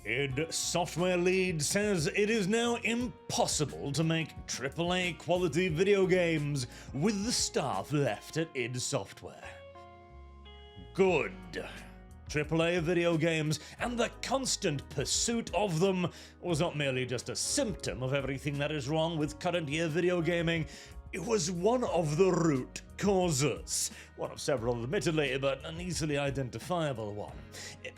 id Software lead says it is now impossible to make AAA quality video games with the staff left at id Software. Good. AAA video games and the constant pursuit of them was not merely just a symptom of everything that is wrong with current year video gaming, it was one of the root causes. One of several, admittedly, but an easily identifiable one.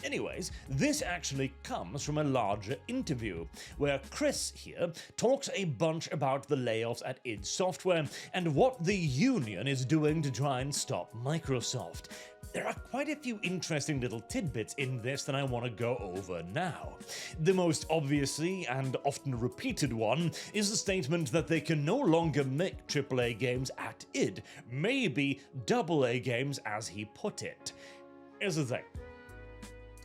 Anyways, this actually comes from a larger interview, where Chris here talks a bunch about the layoffs at id Software and what the union is doing to try and stop Microsoft. There are quite a few interesting little tidbits in this that I want to go over now. The most obviously and often repeated one is the statement that they can no longer make AAA games at id, maybe AA games as he put it. Here's the thing.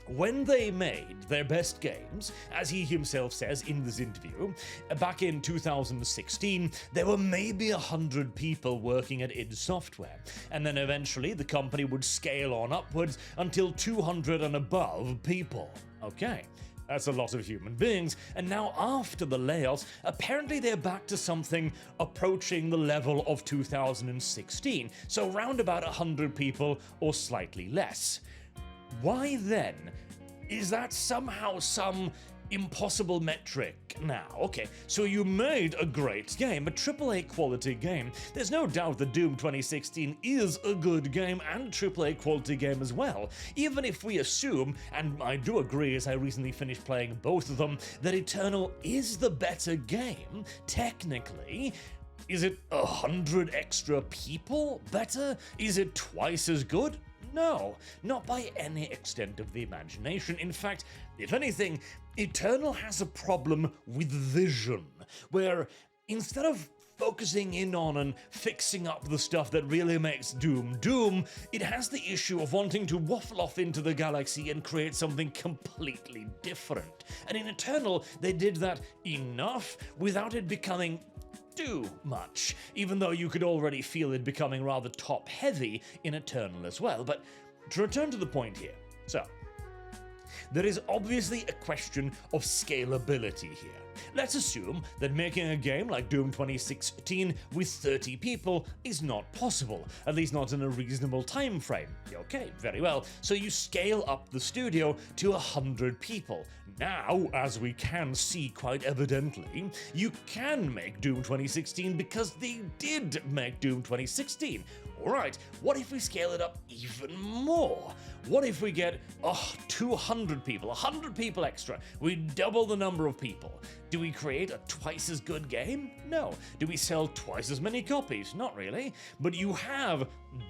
When they made their best games, as he himself says in this interview, back in 2016, there were maybe 100 people working at id Software, and then eventually the company would scale on upwards until 200 and above people. Okay. That's a lot of human beings, and now after the layoffs, apparently they're back to something approaching the level of 2016, so round about 100 people or slightly less. Why then is that somehow some impossible metric now? Okay, so you made a great game, a AAA quality game. There's no doubt that Doom 2016 is a good game and a AAA quality game as well. Even if we assume, and I do agree as I recently finished playing both of them, that Eternal is the better game, technically. Is it 100 extra people better? Is it twice as good? No, not by any extent of the imagination. In fact, if anything, Eternal has a problem with vision, where instead of focusing in on and fixing up the stuff that really makes Doom Doom, it has the issue of wanting to waffle off into the galaxy and create something completely different. And in Eternal, they did that enough without it becoming too much, even though you could already feel it becoming rather top-heavy in Eternal as well. But to return to the point here, so there is obviously a question of scalability here. Let's assume that making a game like Doom 2016 with 30 people is not possible, at least not in a reasonable time frame. Okay, very well. So you scale up the studio to 100 people. Now, as we can see quite evidently, you can make Doom 2016 because they did make Doom 2016. Alright, what if we scale it up even more? What if we get 200 people, 100 people extra? We double the number of people. Do we create a twice as good game? No. Do we sell twice as many copies? Not really. But you have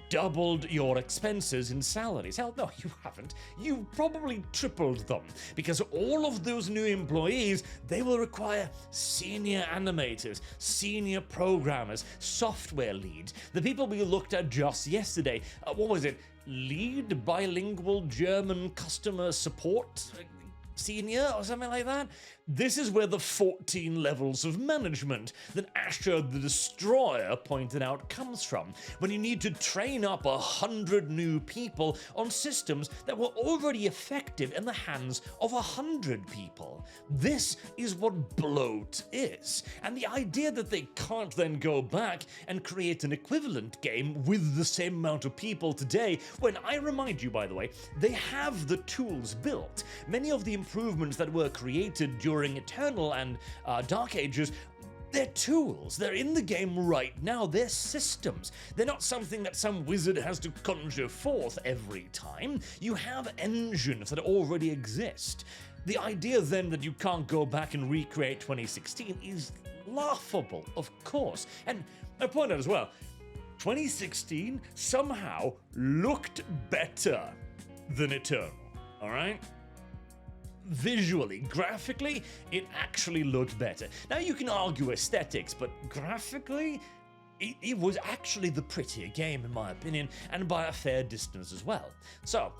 doubled your expenses in salaries. Hell, no, you haven't. You probably tripled them, because all of those new employees, they will require senior animators, senior programmers, software leads, the people we looked at just yesterday. What was it? Lead bilingual German customer support senior or something like that? This is where the 14 levels of management that Asher the Destroyer pointed out comes from, when you need to train up 100 new people on systems that were already effective in the hands of 100 people. This is what bloat is, and the idea that they can't then go back and create an equivalent game with the same amount of people today, when I remind you, by the way, they have the tools built. Many of the improvements that were created during Eternal and Dark Ages, they're tools. They're in the game right now. They're systems. They're not something that some wizard has to conjure forth every time. You have engines that already exist. The idea then that you can't go back and recreate 2016 is laughable, of course. And I point out as well, 2016 somehow looked better than Eternal, alright? Visually, graphically, it actually looked better. Now you can argue aesthetics, but graphically, it was actually the prettier game in my opinion, and by a fair distance as well. So,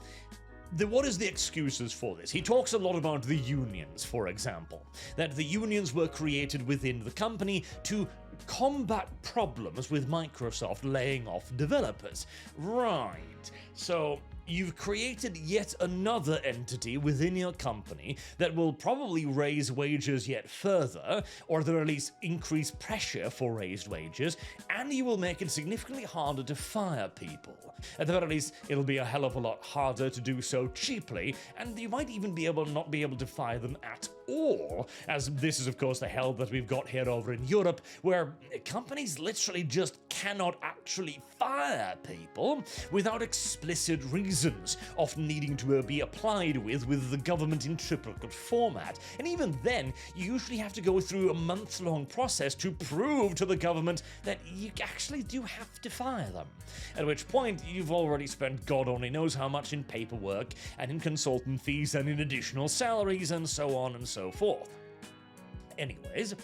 what is the excuses for this? He talks a lot about the unions, for example, that the unions were created within the company to combat problems with Microsoft laying off developers. Right, so you've created yet another entity within your company that will probably raise wages yet further, or at the very least increase pressure for raised wages, and you will make it significantly harder to fire people. At the very least, it'll be a hell of a lot harder to do so cheaply, and you might even not be able to fire them at all, as this is of course the hell that we've got here over in Europe, where companies literally just cannot actually fire people without explicit reasons, often needing to be applied with the government in triplicate format. And even then, you usually have to go through a month-long process to prove to the government that you actually do have to fire them. At which point, you've already spent God only knows how much in paperwork and in consultant fees and in additional salaries and so on and so forth. Anyways,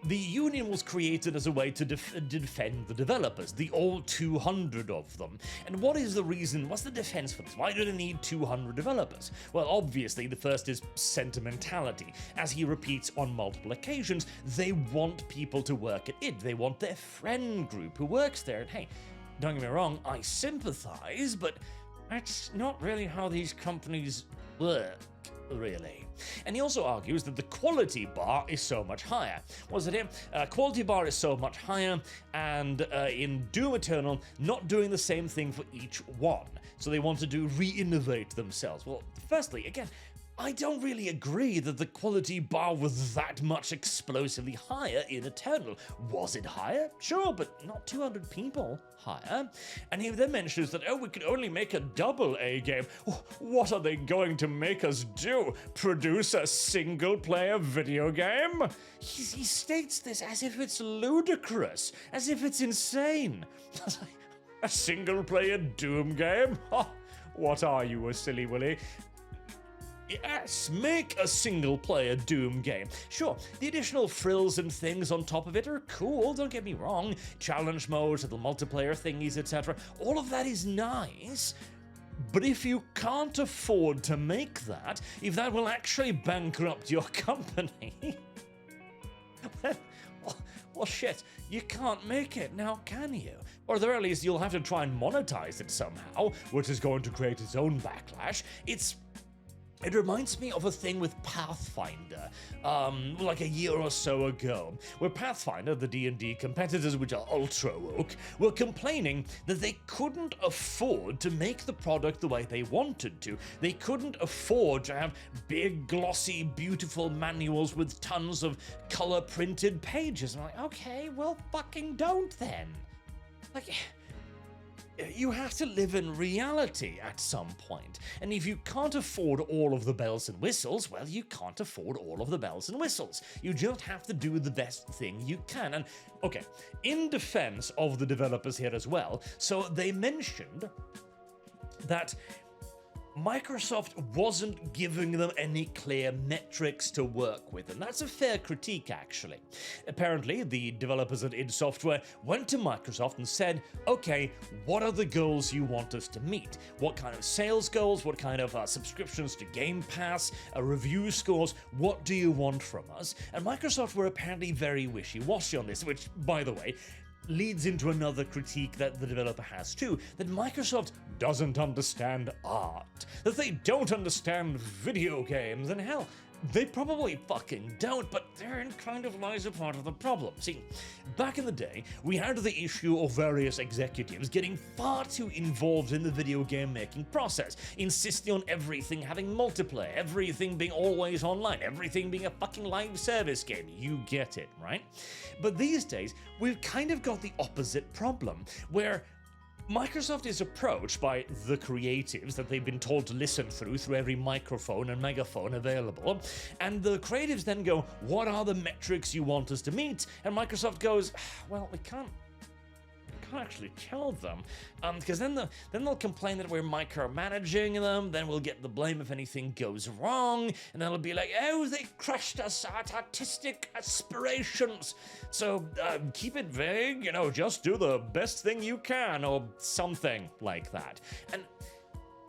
the union was created as a way to defend the developers, the all 200 of them. And what is the reason, what's the defense for this? Why do they need 200 developers? Well, obviously, the first is sentimentality. As he repeats on multiple occasions, they want people to work at id. They want their friend group who works there. And hey, don't get me wrong, I sympathize, but that's not really how these companies work, really. And he also argues that the quality bar is so much higher. Was it him? Quality bar is so much higher, and in Doom Eternal, not doing the same thing for each one. So they wanted to re-innovate themselves. Well, firstly, again, I don't really agree that the quality bar was that much explosively higher in Eternal. Was it higher? Sure, but not 200 people higher. And he then mentions that, oh, we could only make a AA game. What are they going to make us do? Produce a single-player video game? He states this as if it's ludicrous, as if it's insane. A single-player Doom game? Oh, what are you, a silly willy? Yes, make a single-player Doom game. Sure, the additional frills and things on top of it are cool, don't get me wrong. Challenge modes, the multiplayer thingies, etc. All of that is nice. But if you can't afford to make that, if that will actually bankrupt your company, well, shit, you can't make it now, can you? Or at the very least, you'll have to try and monetize it somehow, which is going to create its own backlash. It reminds me of a thing with Pathfinder, like a year or so ago, where Pathfinder, the D&D competitors, which are ultra woke, were complaining that they couldn't afford to make the product the way they wanted to. They couldn't afford to have big, glossy, beautiful manuals with tons of color-printed pages. I'm like, okay, well, fucking don't then. Like, you have to live in reality at some point. And if you can't afford all of the bells and whistles, well, you can't afford all of the bells and whistles. You just have to do the best thing you can. And, okay, in defense of the developers here as well, so they mentioned that Microsoft wasn't giving them any clear metrics to work with, and that's a fair critique, actually. Apparently, the developers at id Software went to Microsoft and said, okay, what are the goals you want us to meet? What kind of sales goals? What kind of subscriptions to Game Pass? Review scores? What do you want from us? And Microsoft were apparently very wishy-washy on this, which, by the way, leads into another critique that the developer has too, that Microsoft doesn't understand art, that they don't understand video games, and hell, they probably fucking don't, but therein kind of lies a part of the problem. See, back in the day, we had the issue of various executives getting far too involved in the video game making process, insisting on everything having multiplayer, everything being always online, everything being a fucking live service game. You get it, right? But these days, we've kind of got the opposite problem, where Microsoft is approached by the creatives that they've been told to listen through every microphone and megaphone available, and the creatives then go, what are the metrics you want us to meet? And Microsoft goes, well, we can't actually tell them, because then they'll complain that we're micromanaging them, then we'll get the blame if anything goes wrong, and then it'll be like, oh, they crushed us at artistic aspirations, so keep it vague, you know, just do the best thing you can, or something like that. And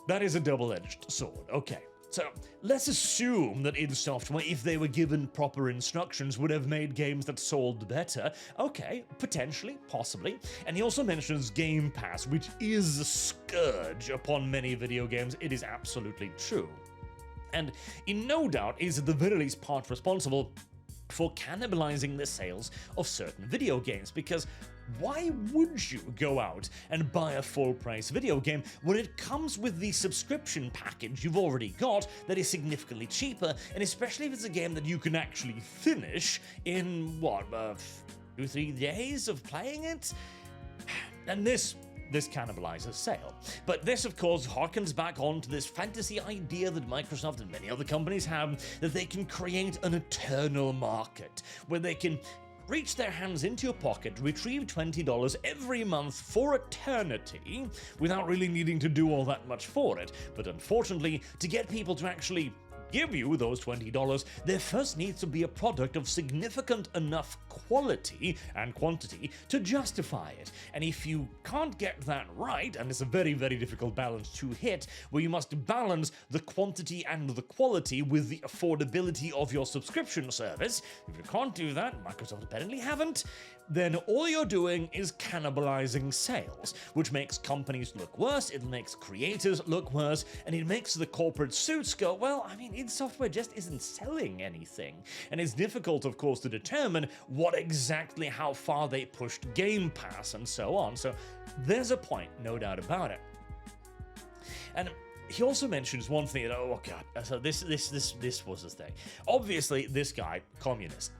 that is a double-edged sword. Okay, So let's assume that id Software, if they were given proper instructions, would have made games that sold better. Okay, potentially, possibly. And he also mentions Game Pass, which is a scourge upon many video games. It is absolutely true. And in no doubt is at the very least part responsible for cannibalizing the sales of certain video games, because why would you go out and buy a full-price video game when it comes with the subscription package you've already got that is significantly cheaper, and especially if it's a game that you can actually finish in, what, 2-3 days of playing it? And this cannibalizes sale. But this, of course, harkens back on to this fantasy idea that Microsoft and many other companies have, that they can create an eternal market, where they can reach their hands into your pocket, retrieve $20 every month for eternity, without really needing to do all that much for it. But unfortunately, to get people to actually give you those $20, there first needs to be a product of significant enough quality and quantity to justify it. And if you can't get that right, and it's a very, very difficult balance to hit, where you must balance the quantity and the quality with the affordability of your subscription service, if you can't do that, Microsoft apparently haven't, then all you're doing is cannibalizing sales, which makes companies look worse, it makes creators look worse, and it makes the corporate suits go, well, I mean, id Software just isn't selling anything. And it's difficult, of course, to determine what exactly, how far they pushed Game Pass and so on. So there's a point, no doubt about it. And he also mentions one thing, oh god, so this was the thing. Obviously, this guy, communist.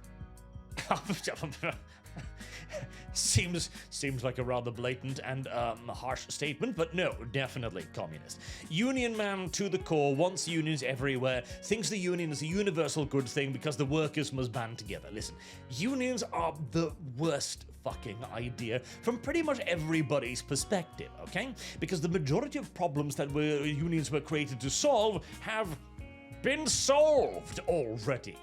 Seems like a rather blatant and harsh statement, but no, definitely communist. Union man to the core, wants unions everywhere, thinks the union is a universal good thing because the workers must band together. Listen, unions are the worst fucking idea from pretty much everybody's perspective, okay? Because the majority of problems that unions were created to solve have been solved already.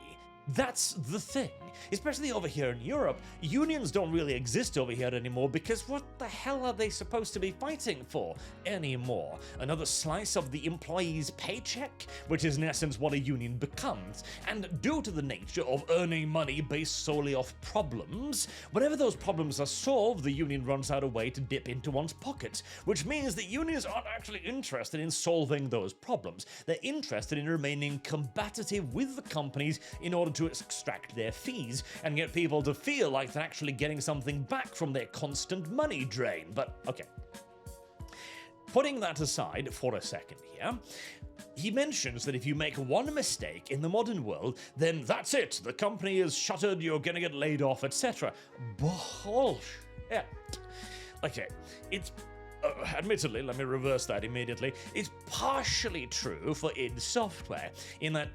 That's the thing. Especially over here in Europe, unions don't really exist over here anymore because what the hell are they supposed to be fighting for anymore? Another slice of the employee's paycheck? Which is in essence what a union becomes. And due to the nature of earning money based solely off problems, whenever those problems are solved, the union runs out a way to dip into one's pockets, which means that unions aren't actually interested in solving those problems. They're interested in remaining combative with the companies in order to extract their fees and get people to feel like they're actually getting something back from their constant money drain. But okay, putting that aside for a second here, he mentions that if you make one mistake in the modern world, then that's it, the company is shuttered, you're gonna get laid off, etc. Bullshit. Okay, it's admittedly, let me reverse that immediately, it's partially true for id Software, in that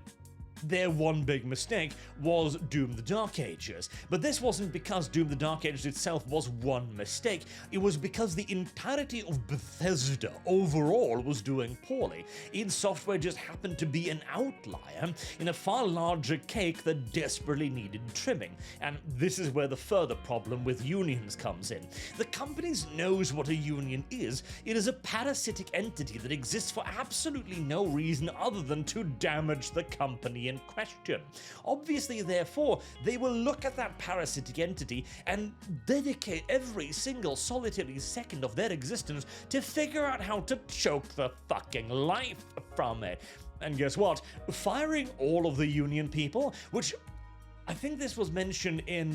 their one big mistake was Doom the Dark Ages. But this wasn't because Doom the Dark Ages itself was one mistake, it was because the entirety of Bethesda overall was doing poorly. id Software just happened to be an outlier in a far larger cake that desperately needed trimming. And this is where the further problem with unions comes in. The company knows what a union is. It is a parasitic entity that exists for absolutely no reason other than to damage the company in question. Obviously, therefore, they will look at that parasitic entity and dedicate every single solitary second of their existence to figure out how to choke the fucking life from it. And guess what? Firing all of the union people, which I think this was mentioned in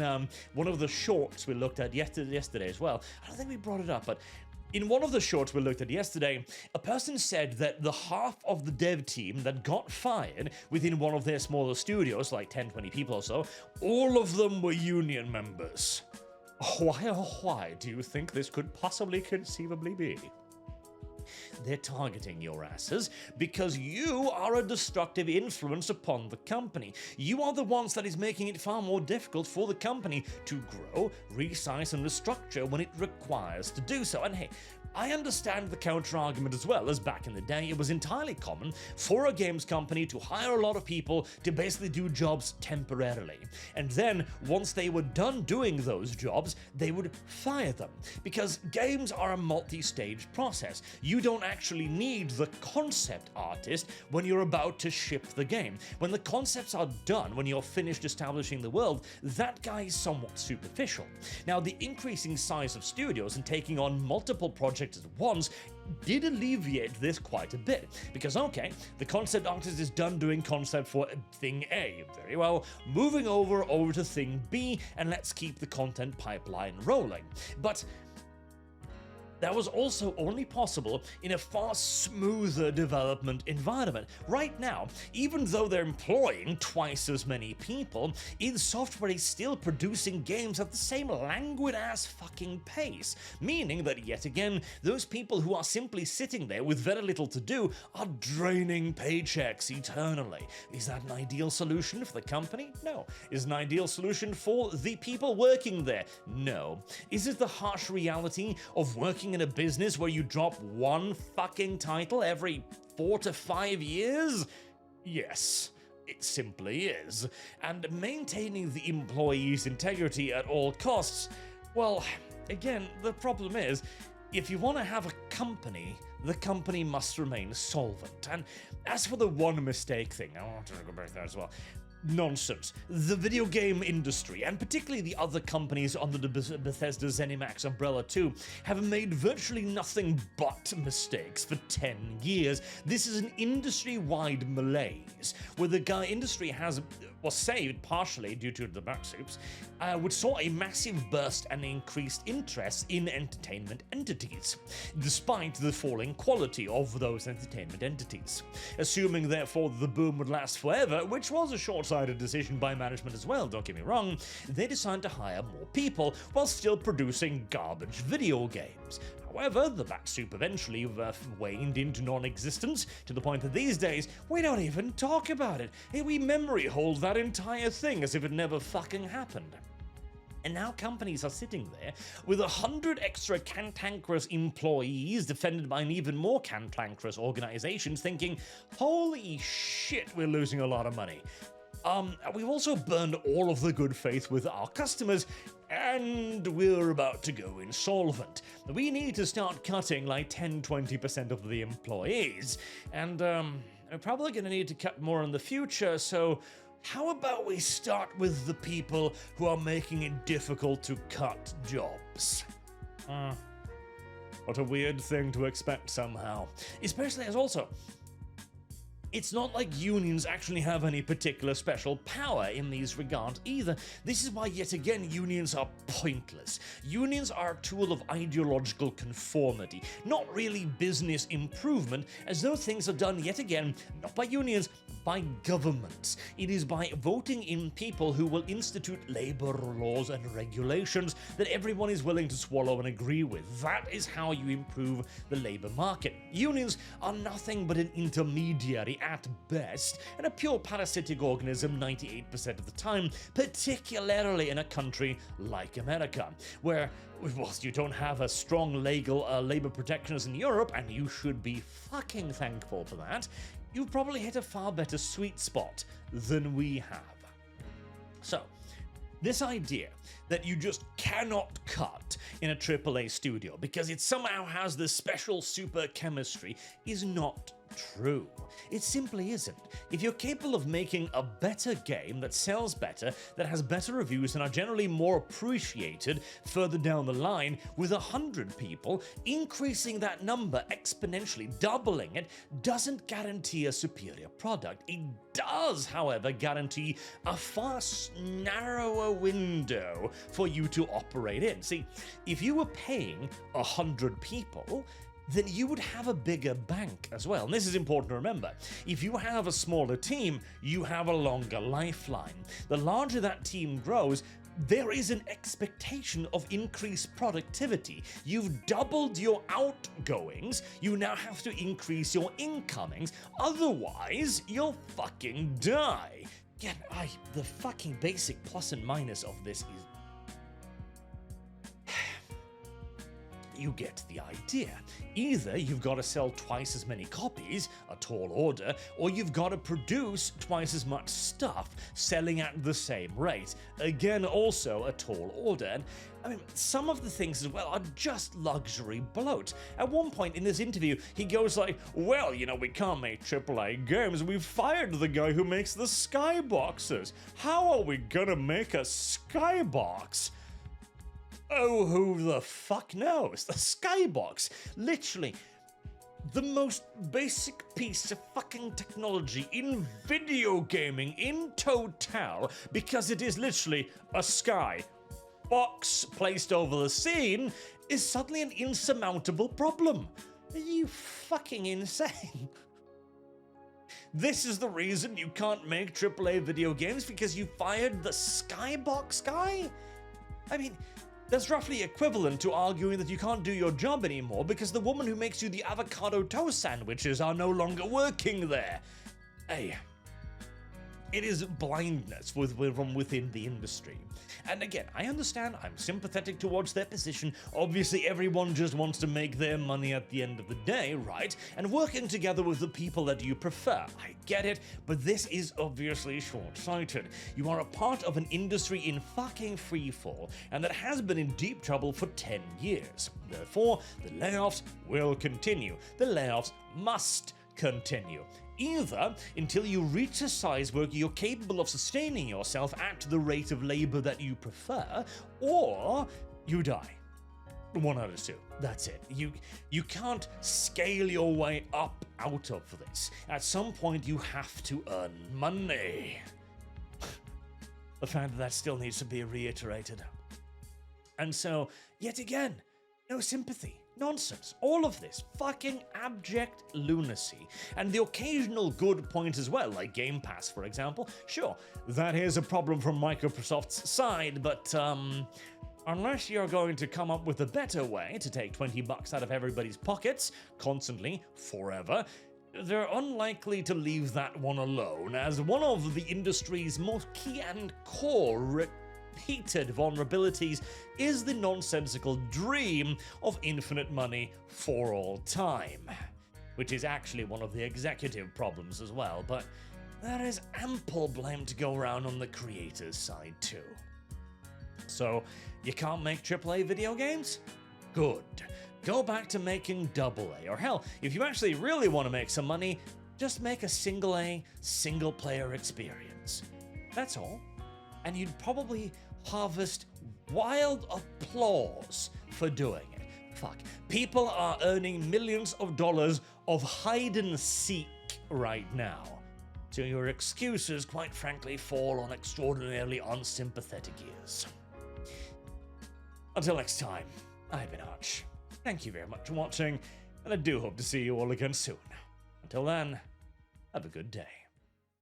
one of the shorts we looked at yesterday as well. I don't think we brought it up, but in one of the shorts we looked at yesterday, a person said that the half of the dev team that got fired within one of their smaller studios, like 10-20 people or so, all of them were union members. Why, oh why do you think this could possibly conceivably be? They're targeting your asses because you are a destructive influence upon the company. You are the ones that is making it far more difficult for the company to grow, resize, and restructure when it requires to do so. And hey, I understand the counter-argument as well, as back in the day it was entirely common for a games company to hire a lot of people to basically do jobs temporarily. And then, once they were done doing those jobs, they would fire them. Because games are a multi-stage process. You you don't actually need the concept artist when you're about to ship the game. When the concepts are done, when you're finished establishing the world, that guy is somewhat superficial. Now, the increasing size of studios and taking on multiple projects at once did alleviate this quite a bit, because okay, the concept artist is done doing concept for thing A, very well, moving over to thing B, and let's keep the content pipeline rolling. But that was also only possible in a far smoother development environment. Right now, even though they're employing twice as many people, id Software is still producing games at the same languid-ass fucking pace, meaning that yet again, those people who are simply sitting there with very little to do are draining paychecks eternally. Is that an ideal solution for the company? No. Is it an ideal solution for the people working there? No. Is it the harsh reality of working in a business where you drop one fucking title every 4 to 5 years? Yes, it simply is. And maintaining the employees' integrity at all costs, well, again, the problem is, if you want to have a company, the company must remain solvent. And as for the one mistake thing, I want to go back there as well. Nonsense. The video game industry, and particularly the other companies under the Bethesda ZeniMax umbrella too, have made virtually nothing but mistakes for 10 years. This is an industry-wide malaise, where the industry was saved partially due to the back soups, which saw a massive burst and increased interest in entertainment entities, despite the falling quality of those entertainment entities. Assuming, therefore, the boom would last forever, which was a short-sighted decision by management as well, don't get me wrong, they decided to hire more people while still producing garbage video games. However, the back soup eventually waned into non-existence, to the point that these days, we don't even talk about it. We memory hold that entire thing as if it never fucking happened. And now companies are sitting there with 100 extra cantankerous employees defended by an even more cantankerous organizations thinking, holy shit, we're losing a lot of money. We've also burned all of the good faith with our customers, and we're about to go insolvent. We need to start cutting like 10-20% of the employees, and we're probably going to need to cut more in the future, so how about we start with the people who are making it difficult to cut jobs? What a weird thing to expect somehow. Especially as also, it's not like unions actually have any particular special power in these regards either. This is why, yet again, unions are pointless. Unions are a tool of ideological conformity, not really business improvement, as though things are done, yet again, not by unions, by governments. It is by voting in people who will institute labor laws and regulations that everyone is willing to swallow and agree with. That is how you improve the labor market. Unions are nothing but an intermediary at best, and a pure parasitic organism 98% of the time, particularly in a country like America, where, whilst you don't have a strong legal labor protections in Europe, and you should be fucking thankful for that, you've probably hit a far better sweet spot than we have. So, this idea that you just cannot cut in a AAA studio because it somehow has this special super chemistry is not true. It simply isn't. If you're capable of making a better game that sells better, that has better reviews and are generally more appreciated further down the line, with 100 people, increasing that number exponentially, doubling it, doesn't guarantee a superior product. It does, however, guarantee a far narrower window for you to operate in. See, if you were paying 100 people, then you would have a bigger bank as well. And this is important to remember. If you have a smaller team, you have a longer lifeline. The larger that team grows, there is an expectation of increased productivity. You've doubled your outgoings, you now have to increase your incomings, otherwise you'll fucking die. Again, the fucking basic plus and minus of this is You get the idea. Either you've got to sell twice as many copies, a tall order, or you've got to produce twice as much stuff, selling at the same rate. Again, also a tall order. And I mean, some of the things as well are just luxury bloat. At one point in this interview, he goes like, well, you know, we can't make AAA games. We've fired the guy who makes the skyboxes. How are we gonna make a skybox? Oh, who the fuck knows? The skybox. Literally, the most basic piece of fucking technology in video gaming in total, because it is literally a sky box placed over the scene, is suddenly an insurmountable problem. Are you fucking insane? This is the reason you can't make AAA video games, because you fired the skybox guy? I mean, that's roughly equivalent to arguing that you can't do your job anymore because the woman who makes you the avocado toast sandwiches are no longer working there. Hey, it is blindness from within the industry. And again, I understand, I'm sympathetic towards their position. Obviously, everyone just wants to make their money at the end of the day, right? And working together with the people that you prefer. I get it, but this is obviously short-sighted. You are a part of an industry in fucking freefall, and that has been in deep trouble for 10 years. Therefore, the layoffs will continue. The layoffs must continue. Either until you reach a size where you're capable of sustaining yourself at the rate of labor that you prefer, or you die. One out of two. That's it. You can't scale your way up out of this. At some point, you have to earn money. The fact that still needs to be reiterated. And so, yet again, no sympathy. Nonsense. All of this fucking abject lunacy. And the occasional good point as well, like Game Pass, for example. Sure, that is a problem from Microsoft's side, but unless you're going to come up with a better way to take $20 out of everybody's pockets, constantly, forever, they're unlikely to leave that one alone, as one of the industry's most key and core repeated vulnerabilities is the nonsensical dream of infinite money for all time, which is actually one of the executive problems as well, but there is ample blame to go around on the creators' side too. So, you can't make AAA video games? Good. Go back to making AA, or hell, if you actually really want to make some money, just make a single-A, single-player experience. That's all. And you'd probably harvest wild applause for doing it. Fuck. People are earning millions of dollars of hide and seek right now. So your excuses, quite frankly, fall on extraordinarily unsympathetic ears. Until next time, I've been Arch. Thank you very much for watching, and I do hope to see you all again soon. Until then, have a good day.